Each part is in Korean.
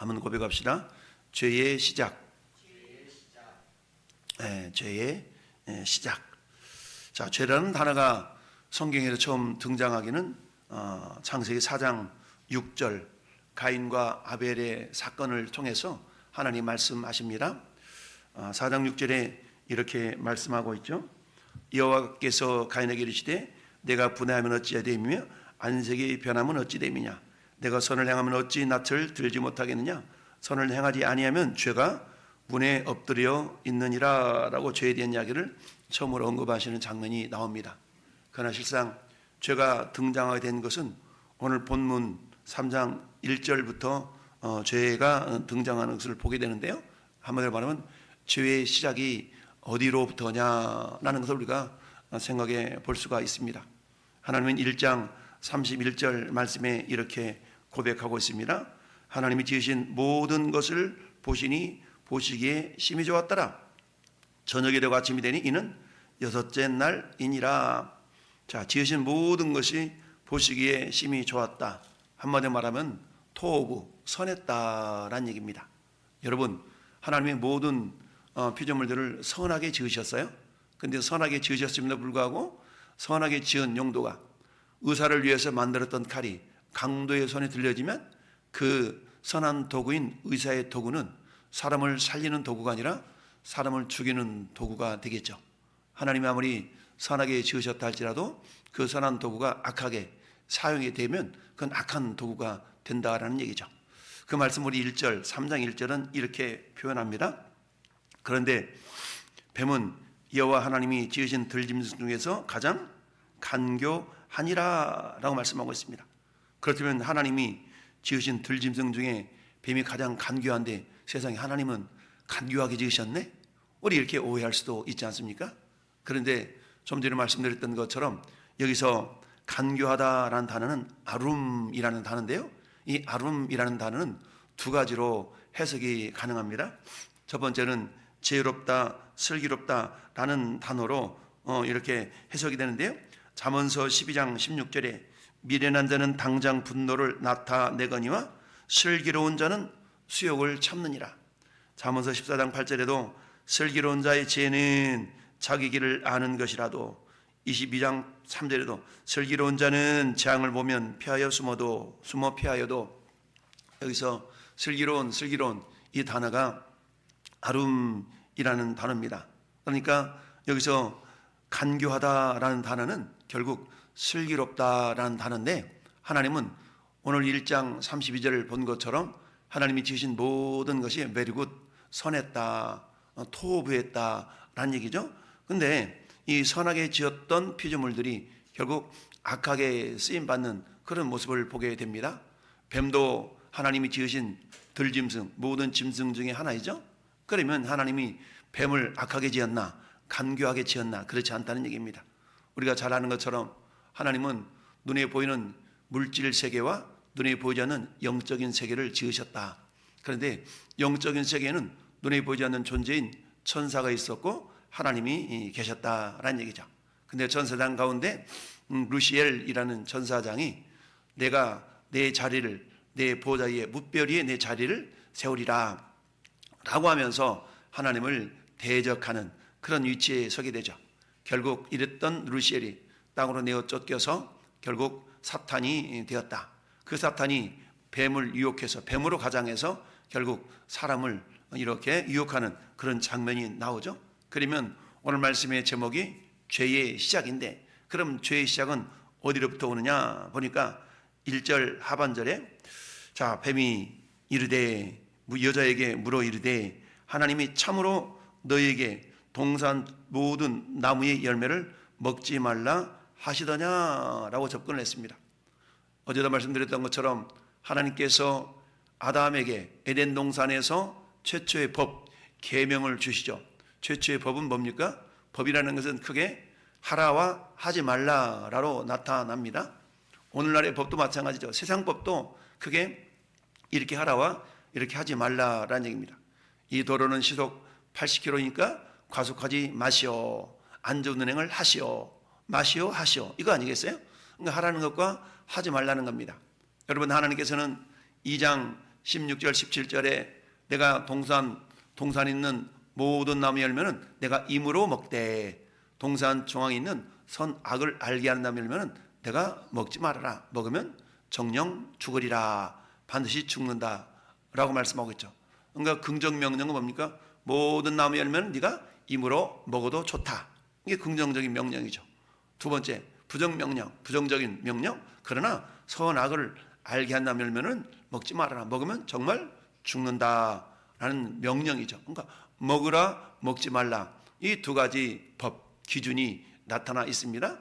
한번 고백합시다. 죄의 시작. 죄의 시작. 자, 죄라는 단어가 성경에서 처음 등장하기는 창세기 4장 6절 가인과 아벨의 사건을 통해서 하나님 말씀하십니다. 4장 6절에 이렇게 말씀하고 있죠. 여호와께서 가인에게 이르시되 내가 분해하면 어찌해야 됨이며 안색이 변하면 어찌 됨이냐. 내가 선을 행하면 어찌 낯을 들지 못하겠느냐. 선을 행하지 아니하면 죄가 문에 엎드려 있느니라 라고 죄에 대한 이야기를 처음으로 언급하시는 장면이 나옵니다. 그러나 실상 죄가 등장하게 된 것은 오늘 본문 3장 1절부터 죄가 등장하는 것을 보게 되는데요. 한마디로 말하면 죄의 시작이 어디로부터냐라는 것을 우리가 생각해 볼 수가 있습니다. 하나님은 1장 31절 말씀에 이렇게 고백하고 있습니다. 하나님이 지으신 모든 것을 보시니 보시기에 심히 좋았더라. 저녁이 되고 아침이 되니 이는 여섯째 날이니라. 자, 지으신 모든 것이 보시기에 심히 좋았다. 한마디로 말하면 토부, 선했다라는 얘기입니다. 여러분, 하나님의 모든 피조물들을 선하게 지으셨어요. 근데 선하게 지으셨음에도 불구하고 선하게 지은 용도가 의사를 위해서 만들었던 칼이 강도의 손에 들려지면 그 선한 도구인 의사의 도구는 사람을 살리는 도구가 아니라 사람을 죽이는 도구가 되겠죠. 하나님이 아무리 선하게 지으셨다 할지라도 그 선한 도구가 악하게 사용이 되면 그건 악한 도구가 된다라는 얘기죠. 그 말씀 우리 1절, 3장 1절은 이렇게 표현합니다. 그런데 뱀은 여호와 하나님이 지으신 들짐승 중에서 가장 간교하니라 라고 말씀하고 있습니다. 그렇다면 하나님이 지으신 들짐승 중에 뱀이 가장 간교한데 세상에 하나님은 간교하게 지으셨네? 우리 이렇게 오해할 수도 있지 않습니까? 그런데 좀 전에 말씀드렸던 것처럼 여기서 간교하다라는 단어는 아룸이라는 단어인데요. 이 아룸이라는 단어는 두 가지로 해석이 가능합니다. 첫 번째는 지혜롭다, 슬기롭다라는 단어로 이렇게 해석이 되는데요. 잠언서 12장 16절에 미련한 자는 당장 분노를 나타내거니와 슬기로운 자는 수욕을 참느니라. 잠언서 14장 8절에도 슬기로운 자의 지혜는 자기 길을 아는 것이라도 22장 3절에도 슬기로운 자는 재앙을 보면 피하여 숨어 피하여도 여기서 슬기로운 이 단어가 아룸이라는 단어입니다. 그러니까 여기서 간교하다라는 단어는 결국 슬기롭다라는 단어인데 하나님은 오늘 1장 32절을 본 것처럼 하나님이 지으신 모든 것이 very good, 선했다, 토부했다라는 얘기죠. 근데 이 선하게 지었던 피조물들이 결국 악하게 쓰임받는 그런 모습을 보게 됩니다. 뱀도 하나님이 지으신 들짐승, 모든 짐승 중에 하나이죠. 그러면 하나님이 뱀을 악하게 지었나 간교하게 지었나 그렇지 않다는 얘기입니다. 우리가 잘 아는 것처럼 하나님은 눈에 보이는 물질 세계와 눈에 보이지 않는 영적인 세계를 지으셨다. 그런데 영적인 세계에는 눈에 보이지 않는 존재인 천사가 있었고 하나님이 계셨다라는 얘기죠. 근데 천사장 가운데 루시엘이라는 천사장이 내가 내 자리를 내 보좌 위에 무별 위에 내 자리를 세우리라 라고 하면서 하나님을 대적하는 그런 위치에 서게 되죠. 결국 이랬던 루시엘이 땅으로 내어 쫓겨서 결국 사탄이 되었다. 그 사탄이 뱀을 유혹해서 뱀으로 가장해서 결국 사람을 이렇게 유혹하는 그런 장면이 나오죠. 그러면 오늘 말씀의 제목이 죄의 시작인데 그럼 죄의 시작은 어디로부터 오느냐 보니까 1절 하반절에 자 뱀이 이르되 여자에게 물어 이르되 하나님이 참으로 너에게 동산 모든 나무의 열매를 먹지 말라 하시더냐라고 접근을 했습니다. 어제도 말씀드렸던 것처럼 하나님께서 아담에게 에덴 동산에서 최초의 법, 계명을 주시죠. 최초의 법은 뭡니까? 법이라는 것은 크게 하라와 하지 말라라로 나타납니다. 오늘날의 법도 마찬가지죠. 세상 법도 크게 이렇게 하라와 이렇게 하지 말라라는 얘기입니다. 이 도로는 시속 80km니까 과속하지 마시오. 안전운행을 하시오. 마시오 하시오. 이거 아니겠어요? 그러니까 하라는 것과 하지 말라는 겁니다. 여러분 하나님께서는 2장 16절 17절에 내가 동산 있는 모든 나무 열매는 내가 임으로 먹되 동산 중앙에 있는 선악을 알게 하는 나무 열매는 내가 먹지 말아라. 먹으면 정령 죽으리라. 반드시 죽는다 라고 말씀하고 있죠. 그러니까 긍정 명령은 뭡니까? 모든 나무 열매는 네가 임으로 먹어도 좋다. 이게 긍정적인 명령이죠. 두 번째, 부정적인 명령. 그러나 선악을 알게 한 나무 열매는 먹지 말아라. 먹으면 정말 죽는다라는 명령이죠. 그러니까 먹으라, 먹지 말라. 이 두 가지 법, 기준이 나타나 있습니다.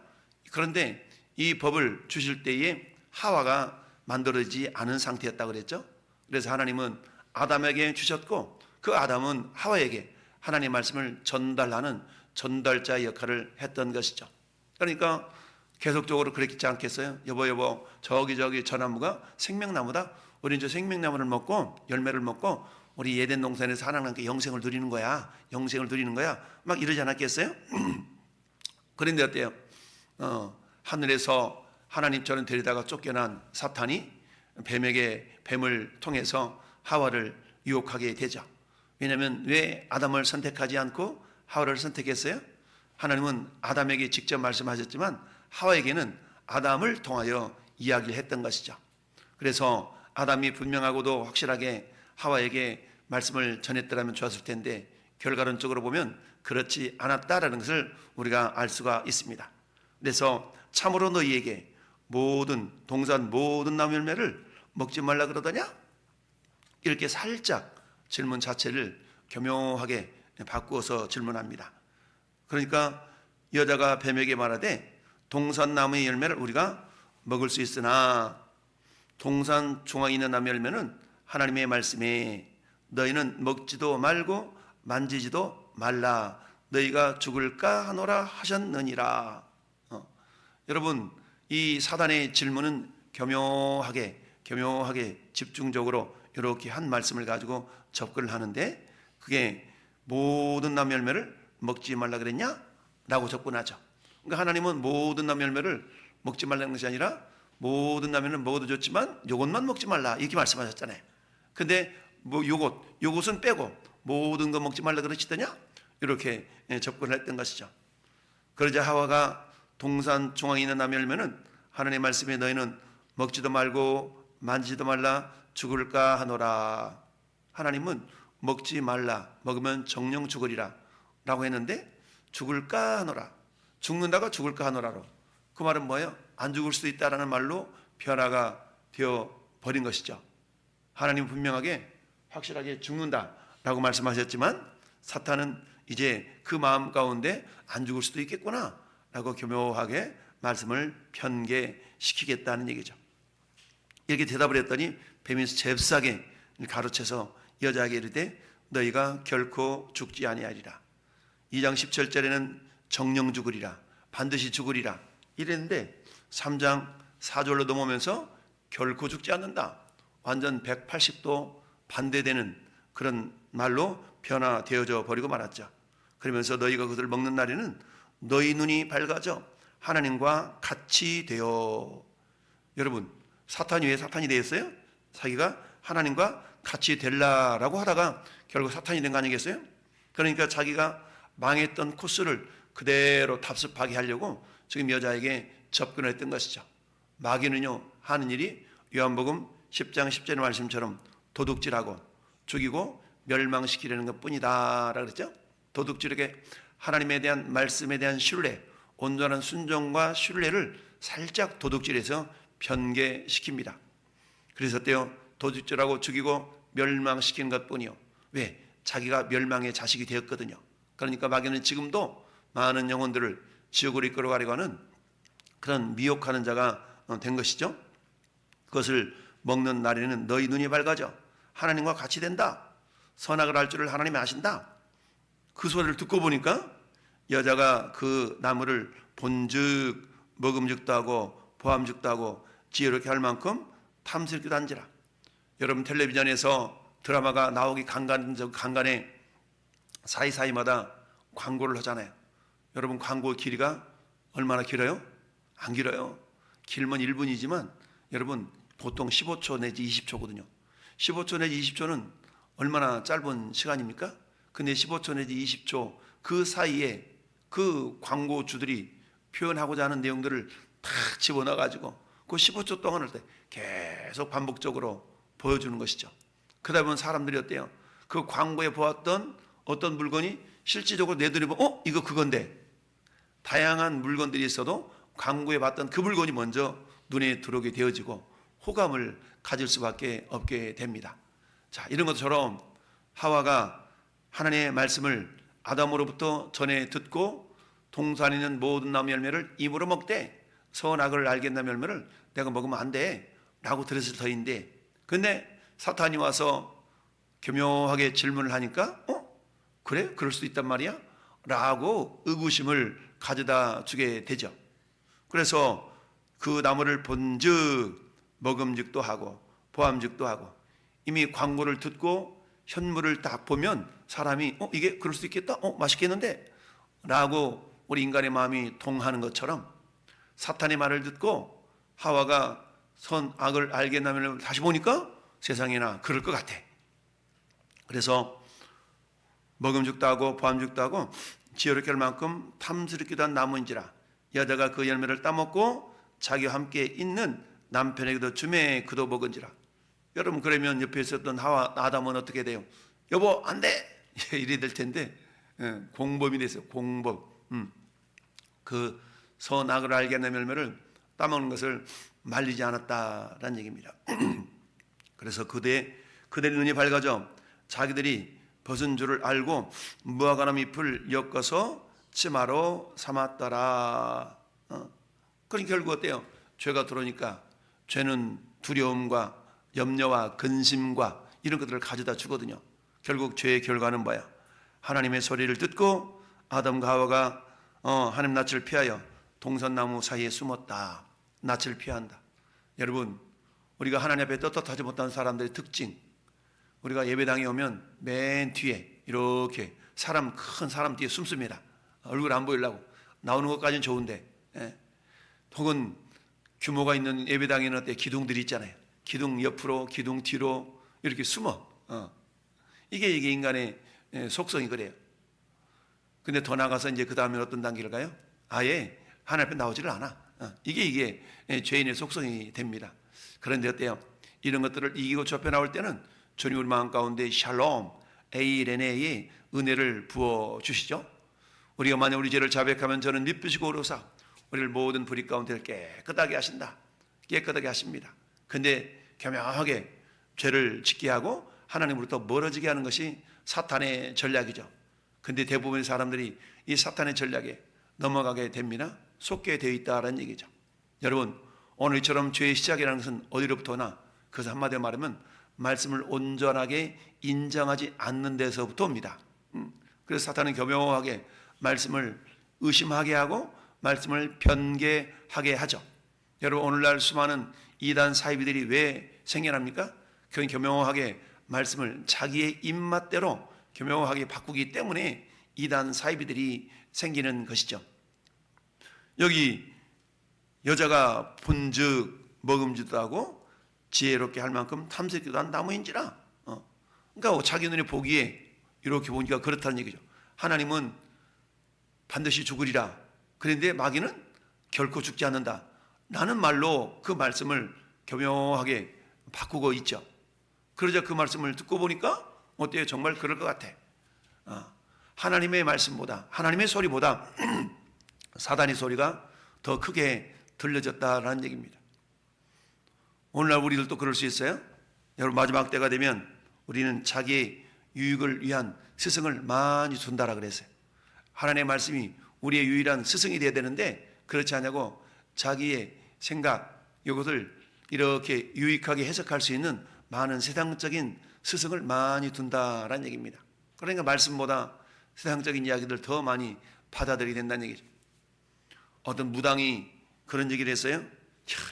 그런데 이 법을 주실 때에 하와가 만들어지지 않은 상태였다고 그랬죠. 그래서 하나님은 아담에게 주셨고 그 아담은 하와에게 하나님의 말씀을 전달하는 전달자 역할을 했던 것이죠. 그러니까 계속적으로 그랬지 않겠어요? 여보 저기 저 나무가 생명나무다. 우린 저 생명나무를 먹고 열매를 먹고 우리 에덴 동산에서 하나님께 영생을 누리는 거야. 막 이러지 않았겠어요? 그런데 어때요? 하늘에서 하나님처럼 데리다가 쫓겨난 사탄이 뱀을 통해서 하와를 유혹하게 되죠. 왜냐하면 왜 아담을 선택하지 않고 하와를 선택했어요? 하나님은 아담에게 직접 말씀하셨지만 하와에게는 아담을 통하여 이야기를 했던 것이죠. 그래서 아담이 분명하고도 확실하게 하와에게 말씀을 전했더라면 좋았을 텐데 결과론적으로 보면 그렇지 않았다라는 것을 우리가 알 수가 있습니다. 그래서 참으로 너희에게 동산 모든 나무 열매를 먹지 말라 그러더냐? 이렇게 살짝 질문 자체를 교묘하게 바꾸어서 질문합니다. 그러니까 여자가 뱀에게 말하되 동산 나무의 열매를 우리가 먹을 수 있으나 동산 중앙에 있는 나무 열매는 하나님의 말씀에 너희는 먹지도 말고 만지지도 말라. 너희가 죽을까 하노라 하셨느니라. 여러분, 이 사단의 질문은 교묘하게 집중적으로 이렇게 한 말씀을 가지고 접근을 하는데 그게 모든 나무 열매를 먹지 말라 그랬냐? 라고 접근하죠. 그러니까 하나님은 모든 나무 열매를 먹지 말라는 것이 아니라 모든 나무 열매는 먹어도 좋지만 요것만 먹지 말라 이렇게 말씀하셨잖아요. 근데 요것은 빼고 모든 거 먹지 말라 그러시더냐? 이렇게 접근을 했던 것이죠. 그러자 하와가 동산 중앙에 있는 나무 열매는 하나님의 말씀에 너희는 먹지도 말고 만지지도 말라 죽을까 하노라. 하나님은 먹지 말라, 먹으면 정령 죽으리라 라고 했는데 죽을까 하노라, 죽는다가 죽을까 하노라로 그 말은 뭐예요? 안 죽을 수도 있다라는 말로 변화가 되어 버린 것이죠. 하나님 분명하게 확실하게 죽는다라고 말씀하셨지만 사탄은 이제 그 마음 가운데 안 죽을 수도 있겠구나 라고 교묘하게 말씀을 편개시키겠다는 얘기죠. 이렇게 대답을 했더니 뱀이 잽싸게 가로채서 여자에게 이르되 너희가 결코 죽지 아니하리라. 2장 17절에는 정령 죽으리라, 반드시 죽으리라 이랬는데 3장 4절로 넘어오면서 결코 죽지 않는다, 완전 180도 반대되는 그런 말로 변화되어져 버리고 말았죠. 그러면서 너희가 그것을 먹는 날에는 너희 눈이 밝아져 하나님과 같이 되어. 여러분, 사탄이 왜 사탄이 되었어요? 자기가 하나님과 같이 될라라고 하다가 결국 사탄이 된 거 아니겠어요? 그러니까 자기가 망했던 코스를 그대로 답습하게 하려고 지금 여자에게 접근을 했던 것이죠. 마귀는요 하는 일이 요한복음 10장 10절의 말씀처럼 도둑질하고 죽이고 멸망시키려는 것뿐이다 라고 그랬죠. 도둑질에게 하나님에 대한 말씀에 대한 신뢰, 온전한 순종과 신뢰를 살짝 도둑질해서 변개시킵니다. 그래서 어때요? 도둑질하고 죽이고 멸망시키는 것뿐이요. 왜? 자기가 멸망의 자식이 되었거든요. 그러니까 마귀는 지금도 많은 영혼들을 지옥으로 이끌어가려고 하는 그런 미혹하는 자가 된 것이죠. 그것을 먹는 날에는 너희 눈이 밝아져 하나님과 같이 된다. 선악을 할 줄을 하나님이 아신다. 그 소리를 듣고 보니까 여자가 그 나무를 본즉 먹음직도 하고 보암직도 하고 지혜롭게 할 만큼 탐스럽기도 한지라. 여러분 텔레비전에서 드라마가 나오기 간간에 사이사이마다 광고를 하잖아요. 여러분 광고 길이가 얼마나 길어요? 안 길어요. 길면 1분이지만 여러분 보통 15초 내지 20초거든요. 15초 내지 20초는 얼마나 짧은 시간입니까? 근데 15초 내지 20초 그 사이에 그 광고주들이 표현하고자 하는 내용들을 다 집어넣어 가지고 그 15초 동안을 계속 반복적으로 보여주는 것이죠. 그러다 보면 사람들이 어때요? 그 광고에 보았던 어떤 물건이 실질적으로 내 눈에 보면 이거 그건데, 다양한 물건들이 있어도 광고에 봤던 그 물건이 먼저 눈에 들어오게 되어지고 호감을 가질 수밖에 없게 됩니다. 자, 이런 것처럼 하와가 하나님의 말씀을 아담으로부터 전에 듣고 동산에 있는 모든 나무 열매를 입으로 먹되 선악을 알겠나무 열매를 내가 먹으면 안 돼 라고 들었을 터인데, 근데 사탄이 와서 교묘하게 질문을 하니까 그래? 그럴 수도 있단 말이야? 라고 의구심을 가져다 주게 되죠. 그래서 그 나무를 본즉 먹음직도 하고 보암직도 하고, 이미 광고를 듣고 현물을 딱 보면 사람이 이게 그럴 수 있겠다? 맛있겠는데? 라고 우리 인간의 마음이 동하는 것처럼 사탄의 말을 듣고 하와가 선악을 알겠나면 다시 보니까 세상에나 그럴 것 같아. 그래서 먹음직도 하고 보암직도 하고 지혜롭게 할 만큼 탐스럽기도 한 나무인지라 여자가 그 열매를 따먹고 자기와 함께 있는 남편에게도 주매 그도 먹은지라. 여러분, 그러면 옆에 있었던 하와 아담은 어떻게 돼요? 여보 안 돼! 이래 될 텐데 공범이 됐어요. 공범. 그 선악을 알게 하는 열매를 따먹는 것을 말리지 않았다라는 얘기입니다. 그래서 그들의 눈이 밝아져 자기들이 벗은 줄을 알고 무화과나무 잎을 엮어서 치마로 삼았더라. 그러니 결국 어때요? 죄가 들어오니까 죄는 두려움과 염려와 근심과 이런 것들을 가져다 주거든요. 결국 죄의 결과는 뭐야? 하나님의 소리를 듣고 아담과 하와가 하나님 낯을 피하여 동산나무 사이에 숨었다. 낯을 피한다. 여러분, 우리가 하나님 앞에 떳떳하지 못한 사람들의 특징, 우리가 예배당에 오면 맨 뒤에 이렇게 큰 사람 뒤에 숨습니다. 얼굴 안 보이려고. 나오는 것까지는 좋은데, 혹은 규모가 있는 예배당에는 어때? 기둥들이 있잖아요. 기둥 옆으로, 기둥 뒤로 이렇게 숨어. 이게 인간의 속성이 그래요. 근데 더 나가서 이제 그 다음에 어떤 단계를 가요? 아예 하나님 앞에 나오지를 않아. 이게 죄인의 속성이 됩니다. 그런데 어때요? 이런 것들을 이기고 좁혀 나올 때는 주님 우리 마음 가운데 샬롬, 에이레네의 은혜를 부어 주시죠. 우리가 만약 우리 죄를 자백하면 저는 미쁘시고 오로사 우리를 모든 불의 가운데 깨끗하게 하신다. 깨끗하게 하십니다. 근데 교묘하게 죄를 짓게 하고 하나님으로부터 멀어지게 하는 것이 사탄의 전략이죠. 근데 대부분의 사람들이 이 사탄의 전략에 넘어가게 됩니다. 속게 되어 있다는 얘기죠. 여러분, 오늘처럼 죄의 시작이라는 것은 어디로부터 오나? 그래서 한마디로 말하면 말씀을 온전하게 인정하지 않는 데서부터 옵니다. 그래서 사탄은 교묘하게 말씀을 의심하게 하고 말씀을 변개하게 하죠. 여러분, 오늘날 수많은 이단 사이비들이 왜 생겨납니까? 그건 교묘하게 말씀을 자기의 입맛대로 교묘하게 바꾸기 때문에 이단 사이비들이 생기는 것이죠. 여기 여자가 본즉 먹음직도 하고 지혜롭게 할 만큼 탐스럽기도 한 나무인지라. 그러니까 자기 눈에 보기에 이렇게 보니까 그렇다는 얘기죠. 하나님은 반드시 죽으리라. 그런데 마귀는 결코 죽지 않는다. 라는 말로 그 말씀을 교묘하게 바꾸고 있죠. 그러자 그 말씀을 듣고 보니까 어때요? 정말 그럴 것 같아. 하나님의 말씀보다, 하나님의 소리보다 사단의 소리가 더 크게 들려졌다라는 얘기입니다. 오늘날 우리들도 그럴 수 있어요? 여러분, 마지막 때가 되면 우리는 자기의 유익을 위한 스승을 많이 둔다라 그랬어요. 하나님의 말씀이 우리의 유일한 스승이 되어야 되는데 그렇지 않냐고 자기의 생각, 이것을 이렇게 유익하게 해석할 수 있는 많은 세상적인 스승을 많이 둔다라는 얘기입니다. 그러니까 말씀보다 세상적인 이야기들 더 많이 받아들이게 된다는 얘기죠. 어떤 무당이 그런 얘기를 했어요.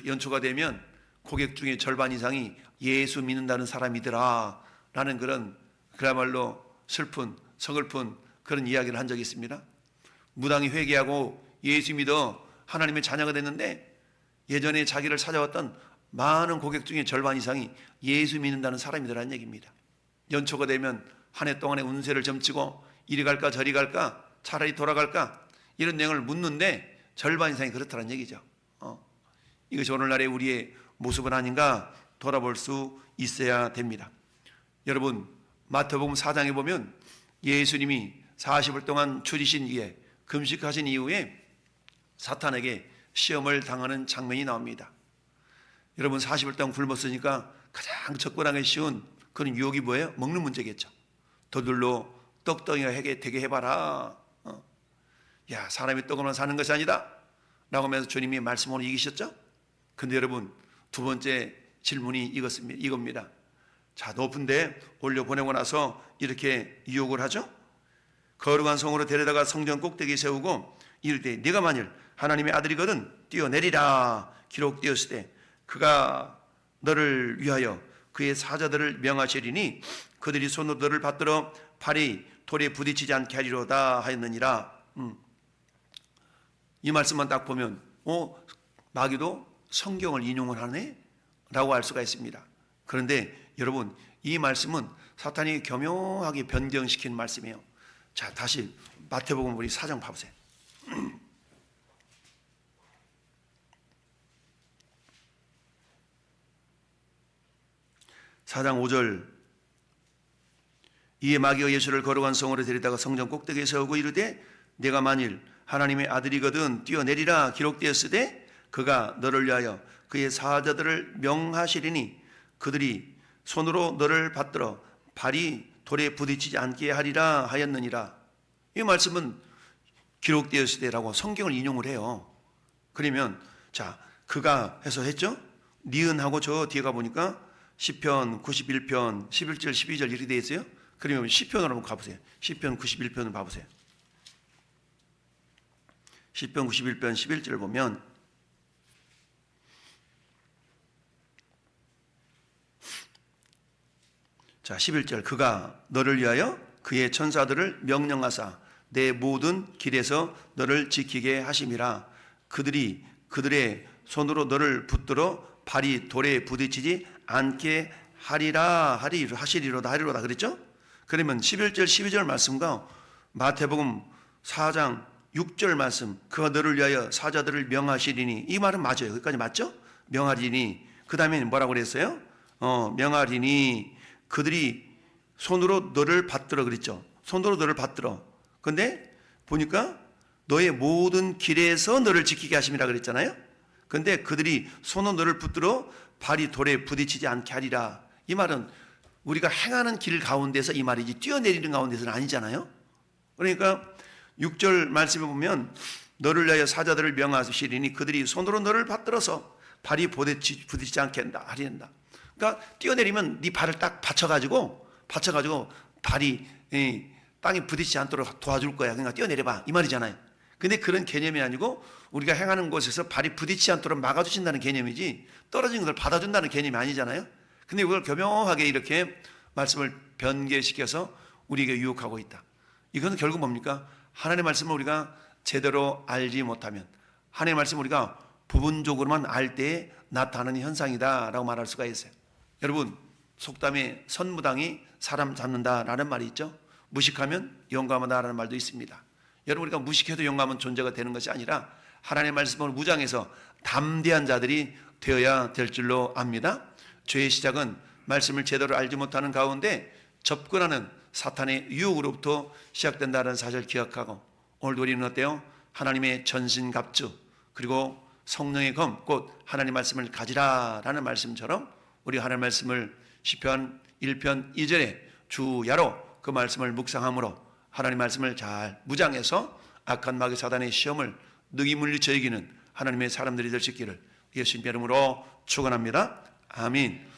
연초가 되면 고객 중에 절반 이상이 예수 믿는다는 사람이더라 라는 그야말로 슬픈 서글픈 그런 이야기를 한 적이 있습니다. 무당이 회개하고 예수 믿어 하나님의 자녀가 됐는데 예전에 자기를 찾아왔던 많은 고객 중에 절반 이상이 예수 믿는다는 사람이라는 얘기입니다. 연초가 되면 한 해 동안의 운세를 점치고 이리 갈까 저리 갈까 차라리 돌아갈까 이런 내용을 묻는데 절반 이상이 그렇다는 얘기죠. 이것이 오늘날의 우리의 모습은 아닌가 돌아볼 수 있어야 됩니다. 여러분, 마태복음 4장에 보면 예수님이 40일 동안 줄이신 이후에 금식하신 이후에 사탄에게 시험을 당하는 장면이 나옵니다. 여러분, 40일 동안 굶었으니까 가장 접근하기 쉬운 그런 유혹이 뭐예요? 먹는 문제겠죠. 더둘로 떡덩이가 되게 해봐라. 야, 사람이 떡으로만 사는 것이 아니다 라고 하면서 주님이 말씀으로 이기셨죠. 근데 여러분, 두 번째 질문이 이겁니다. 자, 높은데 올려보내고 나서 이렇게 유혹을 하죠. 거룩한 성으로 데려다가 성전 꼭대기에 세우고 이르되 네가 만일 하나님의 아들이거든 뛰어내리라 기록되었을 때 그가 너를 위하여 그의 사자들을 명하시리니 그들이 손으로 너를 받들어 발이 돌에 부딪히지 않게 하리로다 하였느니라. 이 말씀만 딱 보면 마귀도 성경을 인용을 하네? 라고 알 수가 있습니다. 그런데 여러분, 이 말씀은 사탄이 교묘하게 변경시킨 말씀이에요. 자, 다시 마태복음 우리 4장 봐보세요. 4장 5절 이에 마귀가 예수를 거룩한 성으로 데리다가 성전 꼭대기에 세우고 이르되 네가 만일 하나님의 아들이거든 뛰어내리라 기록되었으되 그가 너를 위하여 그의 사자들을 명하시리니 그들이 손으로 너를 받들어 발이 돌에 부딪히지 않게 하리라 하였느니라. 이 말씀은 기록되었을 때라고 성경을 인용을 해요. 그러면 자, 그가 해서 했죠. 니은하고 저 뒤에 가보니까 시편 91편 11절 12절 이렇게 되어 있어요. 그러면 시편으로 한번 가보세요. 시편 91편을 봐보세요. 시편 91편 11절 보면 자, 11절 그가 너를 위하여 그의 천사들을 명령하사 내 모든 길에서 너를 지키게 하심이라. 그들이 그들의 손으로 너를 붙들어 발이 돌에 부딪히지 않게 하시리로다 그랬죠? 그러면 11절 12절 말씀과 마태복음 4장 6절 말씀 그가 너를 위하여 사자들을 명하시리니 이 말은 맞아요. 여기까지 맞죠? 명하리니 그 다음에 뭐라고 그랬어요? 명하리니 그들이 손으로 너를 받들어 그랬죠. 손으로 너를 받들어. 근데 보니까 너의 모든 길에서 너를 지키게 하심이라 그랬잖아요. 근데 그들이 손으로 너를 붙들어 발이 돌에 부딪히지 않게 하리라. 이 말은 우리가 행하는 길 가운데서 이 말이지 뛰어내리는 가운데서는 아니잖아요. 그러니까 6절 말씀에 보면 너를 위하여 사자들을 명하시리니 그들이 손으로 너를 받들어서 발이 부딪히지 않게 하리한다. 그러니까 뛰어내리면 네 발을 딱 받쳐가지고 발이 땅에 부딪히지 않도록 도와줄 거야. 그러니까 뛰어내려봐 이 말이잖아요. 근데 그런 개념이 아니고 우리가 행하는 곳에서 발이 부딪히지 않도록 막아주신다는 개념이지 떨어진 것을 받아준다는 개념이 아니잖아요. 근데 이걸 교묘하게 이렇게 말씀을 변개시켜서 우리에게 유혹하고 있다. 이건 결국 뭡니까? 하나님의 말씀을 우리가 제대로 알지 못하면 하나님의 말씀을 우리가 부분적으로만 알 때에 나타나는 현상이다라고 말할 수가 있어요. 여러분, 속담에 선무당이 사람 잡는다라는 말이 있죠. 무식하면 용감하다라는 말도 있습니다. 여러분, 우리가 무식해도 용감한 존재가 되는 것이 아니라 하나님의 말씀을 무장해서 담대한 자들이 되어야 될 줄로 압니다. 죄의 시작은 말씀을 제대로 알지 못하는 가운데 접근하는 사탄의 유혹으로부터 시작된다는 사실을 기억하고 오늘도 우리는 어때요? 하나님의 전신갑주 그리고 성령의 검 곧 하나님 말씀을 가지라라는 말씀처럼 우리 하나님 말씀을 시편 1편 2절에 주야로 그 말씀을 묵상함으로 하나님 말씀을 잘 무장해서 악한 마귀 사단의 시험을 능히 물리쳐 이기는 하나님의 사람들이 될 수 있기를 예수님 이름으로 축원합니다. 아멘.